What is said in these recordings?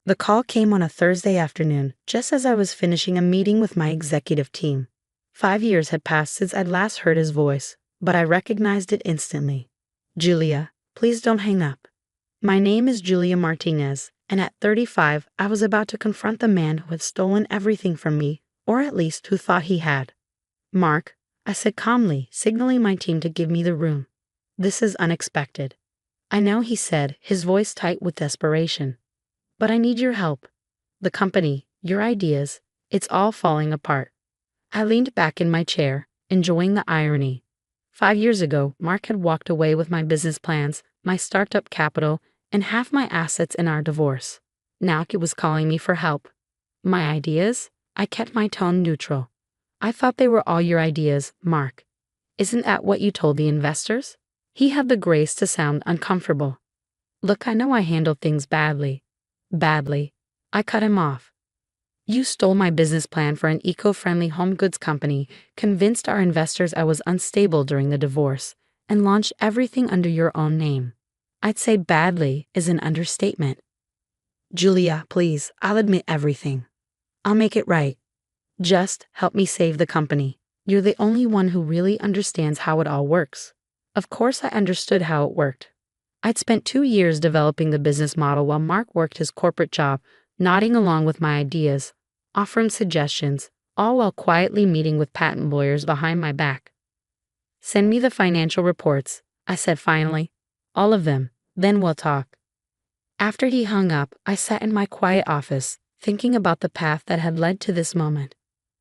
The call came on a Thursday afternoon, just as I was finishing a meeting with my executive team. 5 years had passed since I'd last heard his voice, but I recognized it instantly. Julia, please don't hang up. My name is Julia Martinez, and at 35, I was about to confront the man who had stolen everything from me, or at least who thought he had. Mark, I said calmly, signaling my team to give me the room. This is unexpected. I know, he said, his voice tight with desperation. But I need your help. The company, your ideas, it's all falling apart. I leaned back in my chair, enjoying the irony. 5 years ago, Mark had walked away with my business plans, my startup capital, and half my assets in our divorce. Now he was calling me for help. My ideas? I kept my tone neutral. I thought they were all your ideas, Mark. Isn't that what you told the investors? He had the grace to sound uncomfortable. Look, I know I handled things badly. Badly. I cut him off. You stole my business plan for an eco-friendly home goods company, convinced our investors I was unstable during the divorce, and launched everything under your own name. I'd say badly is an understatement. Julia, please, I'll admit everything. I'll make it right. Just help me save the company. You're the only one who really understands how it all works. Of course I understood how it worked. I'd spent 2 years developing the business model while Mark worked his corporate job, nodding along with my ideas, offering suggestions, all while quietly meeting with patent lawyers behind my back. Send me the financial reports, I said finally. All of them, then we'll talk. After he hung up, I sat in my quiet office, thinking about the path that had led to this moment.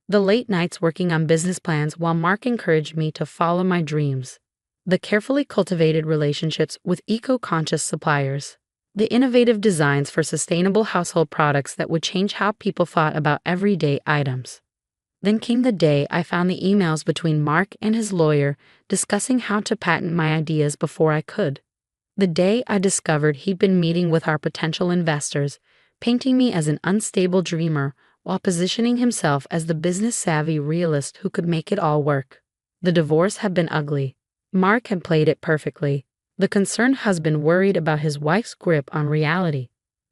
The late nights working on business plans while Mark encouraged me to follow my dreams. The carefully cultivated relationships with eco-conscious suppliers. The innovative designs for sustainable household products that would change how people thought about everyday items. Then came the day I found the emails between Mark and his lawyer discussing how to patent my ideas before I could. The day I discovered he'd been meeting with our potential investors, painting me as an unstable dreamer while positioning himself as the business-savvy realist who could make it all work. The divorce had been ugly. Mark had played it perfectly. The concerned husband worried about his wife's grip on reality.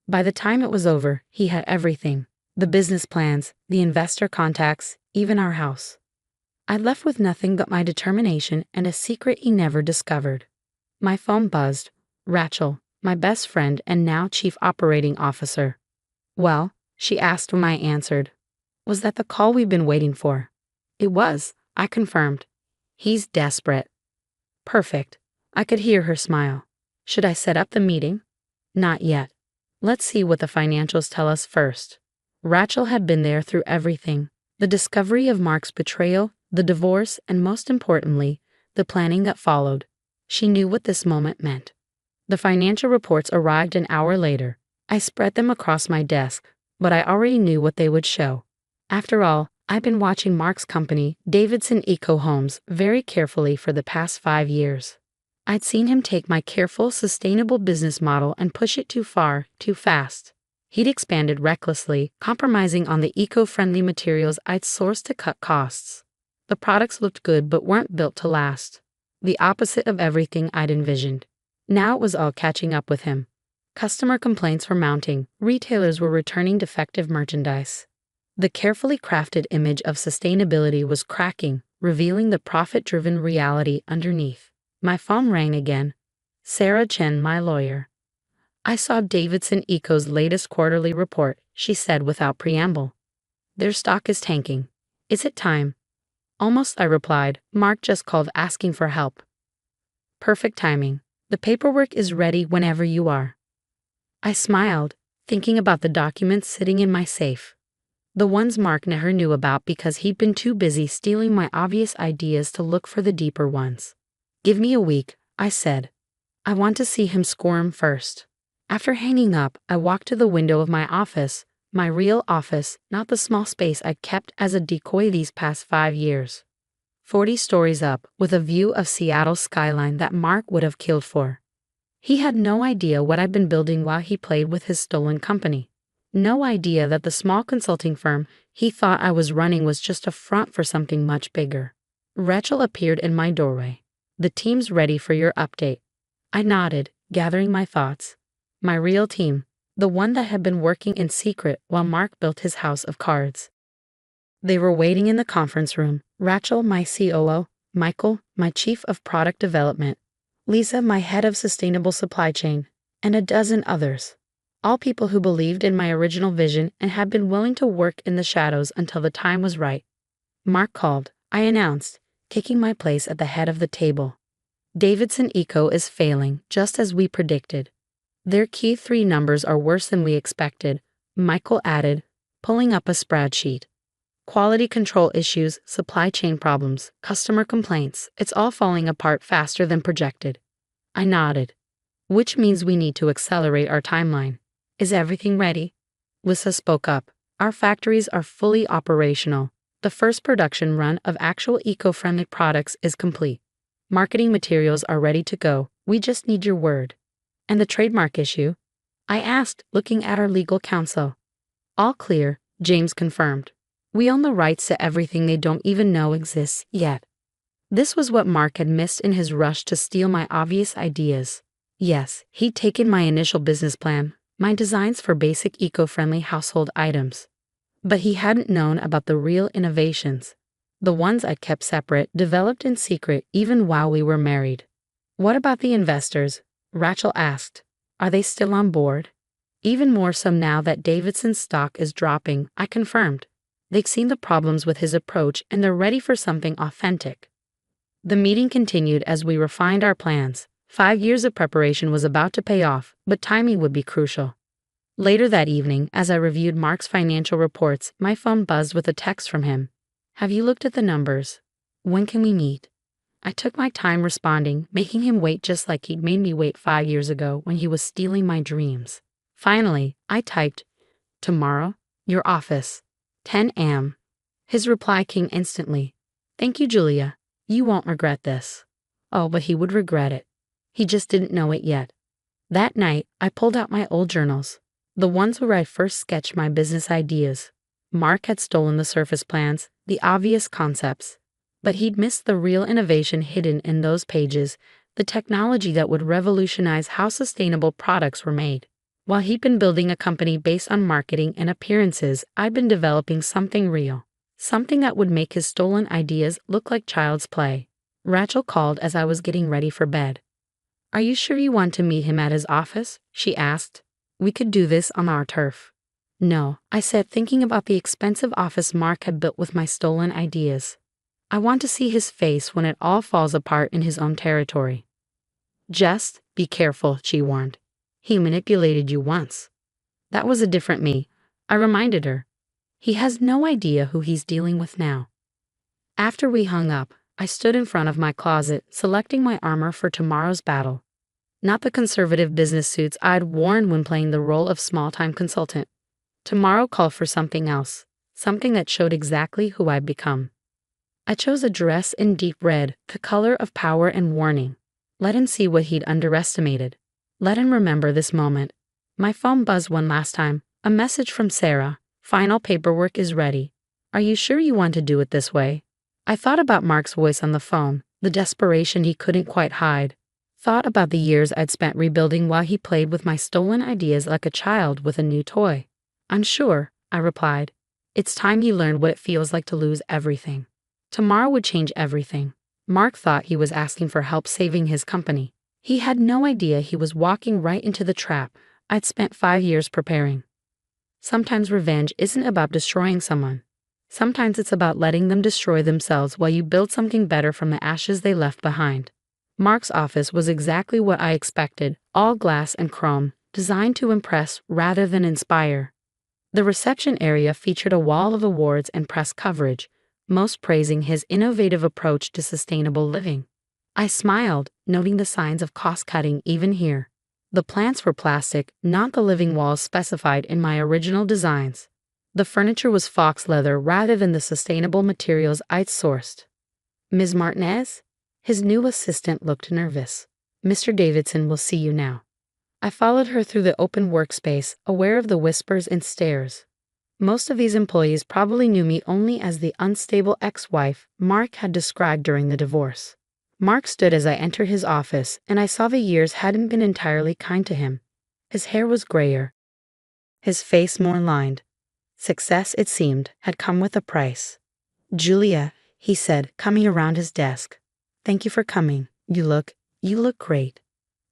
By the time it was over, he had everything. The business plans, the investor contacts, even our house. I left with nothing but my determination and a secret he never discovered. My phone buzzed. Rachel, my best friend and now chief operating officer. Well, she asked when I answered. Was that the call we've been waiting for? It was, I confirmed. He's desperate. Perfect. I could hear her smile. Should I set up the meeting? Not yet. Let's see what the financials tell us first. Rachel had been there through everything. The discovery of Mark's betrayal, the divorce, and most importantly, the planning that followed. She knew what this moment meant. The financial reports arrived an hour later. I spread them across my desk, but I already knew what they would show. After all, I've been watching Mark's company, Davidson Eco Homes, very carefully for the past 5 years. I'd seen him take my careful, sustainable business model and push it too far, too fast. He'd expanded recklessly, compromising on the eco-friendly materials I'd sourced to cut costs. The products looked good but weren't built to last. The opposite of everything I'd envisioned. Now it was all catching up with him. Customer complaints were mounting, retailers were returning defective merchandise. The carefully crafted image of sustainability was cracking, revealing the profit-driven reality underneath. My phone rang again. Sarah Chen, my lawyer. I saw Davidson Eco's latest quarterly report, she said without preamble. Their stock is tanking. Is it time? Almost, I replied. Mark just called asking for help. Perfect timing. The paperwork is ready whenever you are. I smiled, thinking about the documents sitting in my safe. The ones Mark never knew about because he'd been too busy stealing my obvious ideas to look for the deeper ones. Give me a week, I said. I want to see him squirm first. After hanging up, I walked to the window of my office, my real office, not the small space I'd kept as a decoy these past 5 years. 40 stories up, with a view of Seattle's skyline that Mark would have killed for. He had no idea what I'd been building while he played with his stolen company. No idea that the small consulting firm he thought I was running was just a front for something much bigger. Rachel appeared in my doorway. The team's ready for your update. I nodded, gathering my thoughts. My real team. the one that had been working in secret while Mark built his house of cards. They were waiting in the conference room: Rachel, my COO, Michael, my chief of product development, Lisa, my head of sustainable supply chain, and a dozen others. All people who believed in my original vision and had been willing to work in the shadows until the time was right. Mark called, I announced, taking my place at the head of the table. Davidson Eco is failing, just as we predicted. Their key 3 numbers are worse than we expected, Michael added, pulling up a spreadsheet. Quality control issues, supply chain problems, customer complaints, it's all falling apart faster than projected. I nodded. Which means we need to accelerate our timeline. Is everything ready? Lisa spoke up. Our factories are fully operational. The first production run of actual eco-friendly products is complete. Marketing materials are ready to go. We just need your word. And the trademark issue? I asked, looking at our legal counsel. All clear, James confirmed. We own the rights to everything they don't even know exists yet. This was what Mark had missed in his rush to steal my obvious ideas. Yes, he'd taken my initial business plan, my designs for basic eco-friendly household items. But he hadn't known about the real innovations. The ones I'd kept separate, developed in secret even while we were married. What about the investors? Rachel asked. Are they still on board? Even more so now that Davidson's stock is dropping, I confirmed. They've seen the problems with his approach and they're ready for something authentic. The meeting continued as we refined our plans. 5 years of preparation was about to pay off, but timing would be crucial. Later that evening, as I reviewed Mark's financial reports, my phone buzzed with a text from him. Have you looked at the numbers? When can we meet? I took my time responding, making him wait just like he'd made me wait 5 years ago when he was stealing my dreams. Finally, I typed, tomorrow, your office, 10 a.m. His reply came instantly. Thank you, Julia. You won't regret this. Oh, but he would regret it. He just didn't know it yet. That night, I pulled out my old journals, the ones where I first sketched my business ideas. Mark had stolen the surface plans, the obvious concepts, but he'd missed the real innovation hidden in those pages, the technology that would revolutionize how sustainable products were made. While he'd been building a company based on marketing and appearances, I'd been developing something real, something that would make his stolen ideas look like child's play. Rachel called as I was getting ready for bed. Are you sure you want to meet him at his office? She asked. We could do this on our turf. No, I said, thinking about the expensive office Mark had built with my stolen ideas. I want to see his face when it all falls apart in his own territory. Just be careful, she warned. He manipulated you once. That was a different me, I reminded her. He has no idea who he's dealing with now. After we hung up, I stood in front of my closet, selecting my armor for tomorrow's battle. Not the conservative business suits I'd worn when playing the role of small-time consultant. Tomorrow called for something else, something that showed exactly who I'd become. I chose a dress in deep red, the color of power and warning. Let him see what he'd underestimated. Let him remember this moment. My phone buzzed one last time, a message from Sarah. Final paperwork is ready. Are you sure you want to do it this way? I thought about Mark's voice on the phone, the desperation he couldn't quite hide. Thought about the years I'd spent rebuilding while he played with my stolen ideas like a child with a new toy. I'm sure, I replied. It's time he learned what it feels like to lose everything. Tomorrow would change everything. Mark thought he was asking for help saving his company. He had no idea he was walking right into the trap I'd spent 5 years preparing. Sometimes revenge isn't about destroying someone. Sometimes it's about letting them destroy themselves while you build something better from the ashes they left behind. Mark's office was exactly what I expected, all glass and chrome, designed to impress rather than inspire. The reception area featured a wall of awards and press coverage, most praising his innovative approach to sustainable living. I smiled, noting the signs of cost-cutting even here. The plants were plastic, not the living walls specified in my original designs. The furniture was fox leather rather than the sustainable materials I'd sourced. Ms. Martinez? His new assistant looked nervous. Mr. Davidson will see you now. I followed her through the open workspace, aware of the whispers and stares. Most of these employees probably knew me only as the unstable ex-wife Mark had described during the divorce. Mark stood as I entered his office, and I saw the years hadn't been entirely kind to him. His hair was grayer, his face more lined. Success, it seemed, had come with a price. Julia, he said, coming around his desk. Thank you for coming. You look great.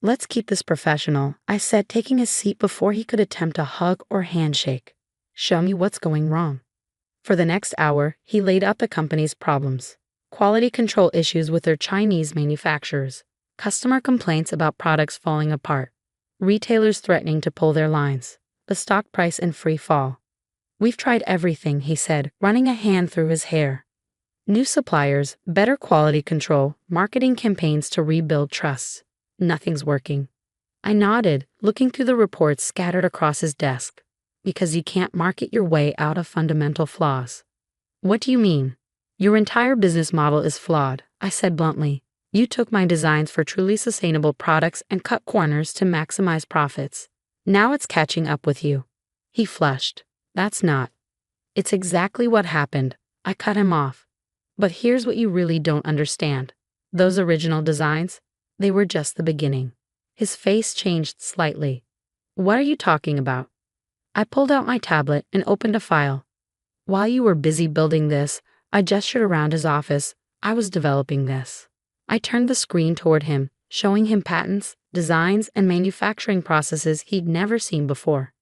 Let's keep this professional, I said, taking a seat before he could attempt a hug or handshake. Show me what's going wrong. For the next hour, he laid out the company's problems. Quality control issues with their Chinese manufacturers, customer complaints about products falling apart, retailers threatening to pull their lines, the stock price in free fall. We've tried everything, he said, running a hand through his hair. New suppliers, better quality control, marketing campaigns to rebuild trust. Nothing's working. I nodded, looking through the reports scattered across his desk. Because you can't market your way out of fundamental flaws. What do you mean? Your entire business model is flawed, I said bluntly. You took my designs for truly sustainable products and cut corners to maximize profits. Now it's catching up with you. He flushed. That's not. It's exactly what happened. I cut him off. But here's what you really don't understand. Those original designs? They were just the beginning. His face changed slightly. What are you talking about? I pulled out my tablet and opened a file. While you were busy building this, I gestured around his office. I was developing this. I turned the screen toward him, showing him patents, designs, and manufacturing processes he'd never seen before.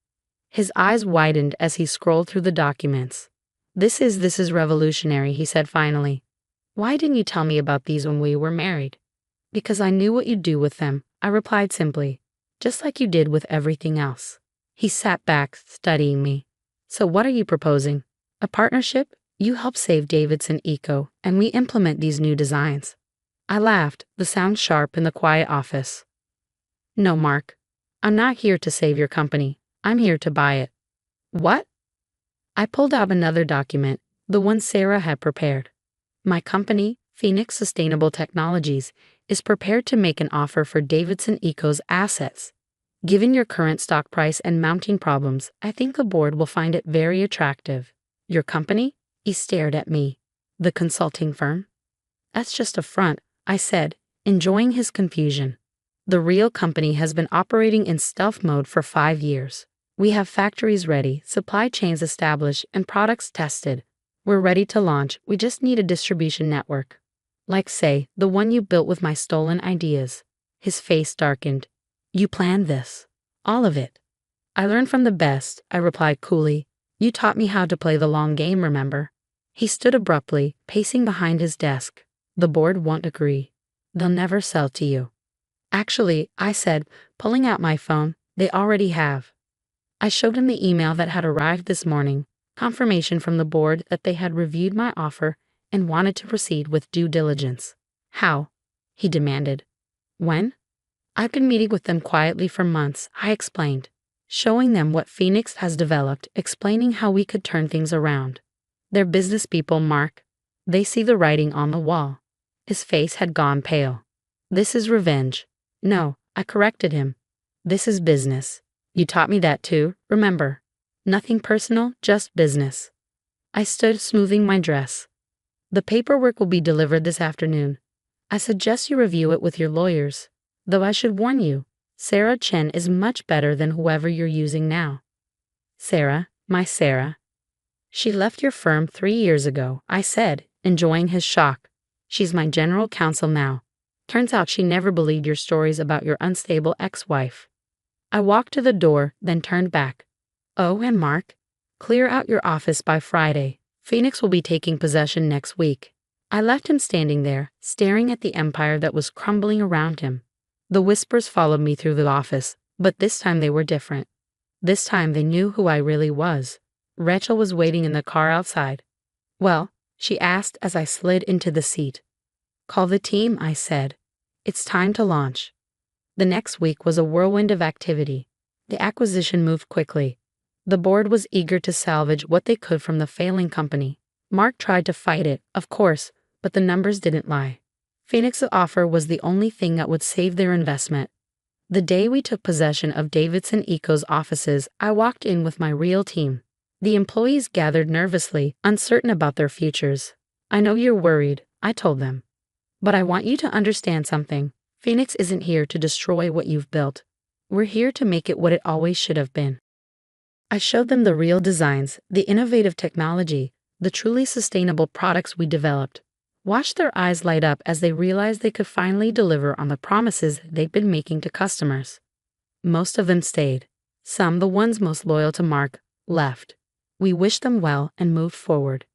His eyes widened as he scrolled through the documents. This is revolutionary, he said finally. Why didn't you tell me about these when we were married? Because I knew what you'd do with them, I replied simply, just like you did with everything else. He sat back, studying me. So what are you proposing? A partnership? You help save Davidson Eco, and we implement these new designs. I laughed, the sound sharp in the quiet office. No, Mark. I'm not here to save your company. I'm here to buy it. What? I pulled out another document, the one Sarah had prepared. My company, Phoenix Sustainable Technologies, is prepared to make an offer for Davidson Eco's assets. Given your current stock price and mounting problems, I think the board will find it very attractive. Your company? He stared at me. The consulting firm? That's just a front, I said, enjoying his confusion. The real company has been operating in stealth mode for 5 years. We have factories ready, supply chains established, and products tested. We're ready to launch, we just need a distribution network. Like, say, the one you built with my stolen ideas. His face darkened. You planned this. All of it. I learned from the best, I replied coolly. You taught me how to play the long game, remember? He stood abruptly, pacing behind his desk. The board won't agree. They'll never sell to you. Actually, I said, pulling out my phone, they already have. I showed him the email that had arrived this morning, confirmation from the board that they had reviewed my offer and wanted to proceed with due diligence. How? He demanded. When? I've been meeting with them quietly for months, I explained, showing them what Phoenix has developed, explaining how we could turn things around. They're business people, Mark. They see the writing on the wall. His face had gone pale. This is revenge. No, I corrected him. This is business. You taught me that too, remember. Nothing personal, just business. I stood smoothing my dress. The paperwork will be delivered this afternoon. I suggest you review it with your lawyers. Though I should warn you, Sarah Chen is much better than whoever you're using now. Sarah, my Sarah. She left your firm 3 years ago, I said, enjoying his shock. She's my general counsel now. Turns out she never believed your stories about your unstable ex-wife. I walked to the door, then turned back. Oh, and Mark, clear out your office by Friday. Phoenix will be taking possession next week. I left him standing there, staring at the empire that was crumbling around him. The whispers followed me through the office, but this time they were different. This time they knew who I really was. Rachel was waiting in the car outside. Well, she asked as I slid into the seat. Call the team, I said. It's time to launch. The next week was a whirlwind of activity. The acquisition moved quickly. The board was eager to salvage what they could from the failing company. Mark tried to fight it, of course, but the numbers didn't lie. Phoenix's offer was the only thing that would save their investment. The day we took possession of Davidson Eco's offices, I walked in with my real team. The employees gathered nervously, uncertain about their futures. I know you're worried, I told them. But I want you to understand something. Phoenix isn't here to destroy what you've built. We're here to make it what it always should have been. I showed them the real designs, the innovative technology, the truly sustainable products we developed. Watched their eyes light up as they realized they could finally deliver on the promises they'd been making to customers. Most of them stayed. Some, the ones most loyal to Mark, left. We wished them well and moved forward.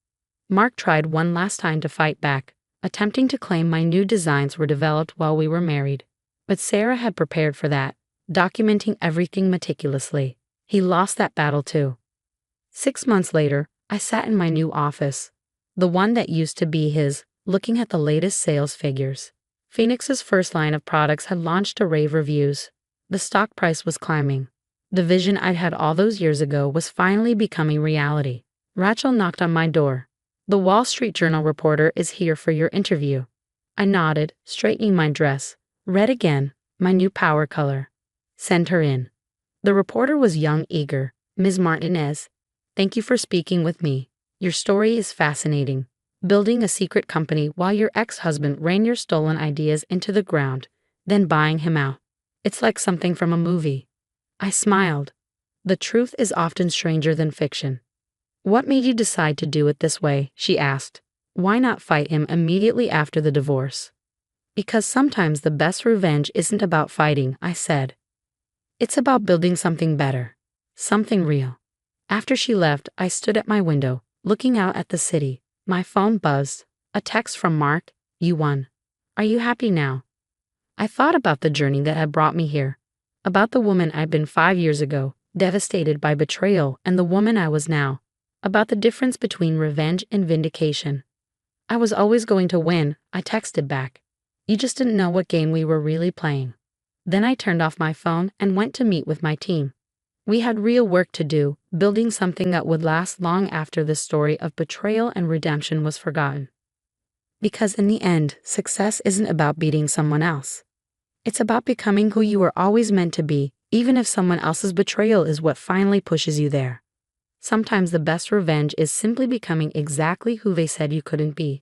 Mark tried one last time to fight back, attempting to claim my new designs were developed while we were married. But Sarah had prepared for that, documenting everything meticulously. He lost that battle too. 6 months later, I sat in my new office, the one that used to be his, looking at the latest sales figures. Phoenix's first line of products had launched to rave reviews. The stock price was climbing. The vision I'd had all those years ago was finally becoming reality. Rachel knocked on my door. "The Wall Street Journal reporter is here for your interview." I nodded, straightening my dress. Red again, my new power color. "Send her in." The reporter was young, eager. "Ms. Martinez, thank you for speaking with me. Your story is fascinating. Building a secret company while your ex-husband ran your stolen ideas into the ground, then buying him out. It's like something from a movie." I smiled. "The truth is often stranger than fiction." "What made you decide to do it this way?" she asked. "Why not fight him immediately after the divorce?" "Because sometimes the best revenge isn't about fighting," I said. "It's about building something better. Something real." After she left, I stood at my window, looking out at the city. My phone buzzed. A text from Mark. "You won. Are you happy now?" I thought about the journey that had brought me here, about the woman I'd been 5 years ago, devastated by betrayal, and the woman I was now, about the difference between revenge and vindication. "I was always going to win," I texted back. "You just didn't know what game we were really playing." Then I turned off my phone and went to meet with my team. We had real work to do, building something that would last long after the story of betrayal and redemption was forgotten. Because in the end, success isn't about beating someone else. It's about becoming who you were always meant to be, even if someone else's betrayal is what finally pushes you there. Sometimes the best revenge is simply becoming exactly who they said you couldn't be.